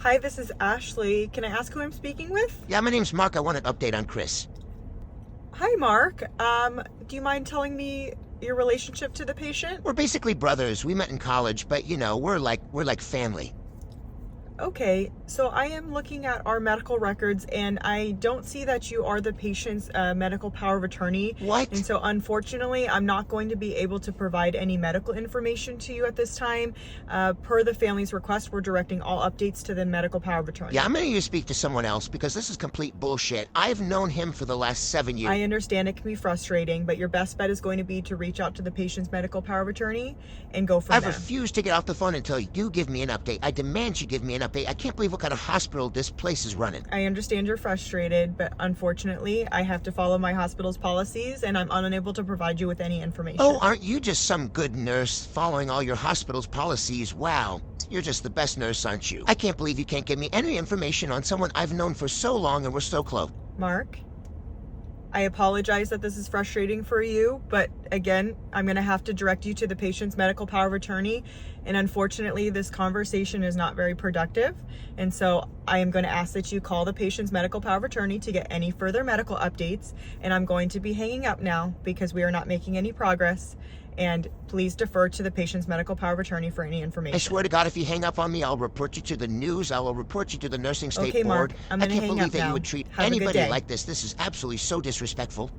Hi, this is Ashley. Can I ask who I'm speaking with? Yeah, my name's Mark. I want an update on Chris. Hi, Mark. Do you mind telling me your relationship to the patient? We're basically brothers. We met in college, but we're like family. Okay, so I am looking at our medical records and I don't see that you are the patient's medical power of attorney. What? And so unfortunately, I'm not going to be able to provide any medical information to you at this time. Per the family's request, we're directing all updates to the medical power of attorney. Yeah, I'm gonna need to speak to someone else because this is complete bullshit. I've known him for the last 7 years. I understand it can be frustrating, but your best bet is going to be to reach out to the patient's medical power of attorney and go from I've there. refused to get off the phone until you give me an update. I demand you give me an update. I can't believe what kind of hospital this place is running. I understand you're frustrated, but unfortunately, I have to follow my hospital's policies and I'm unable to provide you with any information. Oh, aren't you just some good nurse following all your hospital's policies? Wow, you're just the best nurse, aren't you? I can't believe you can't give me any information on someone I've known for so long and we're so close. Mark, I apologize that this is frustrating for you, but again, I'm going to have to direct you to the patient's medical power of attorney. And unfortunately, this conversation is not very productive. And so I am going to ask that you call the patient's medical power of attorney to get any further medical updates. And I'm going to be hanging up now because we are not making any progress. And please defer to the patient's medical power of attorney for any information. I swear to God, if you hang up on me, I'll report you to the news. I will report you to the nursing state Okay, board. Mark, I'm I gonna can't hang believe up that now. you would treat Have a good anybody day. like this. This is absolutely so disrespectful.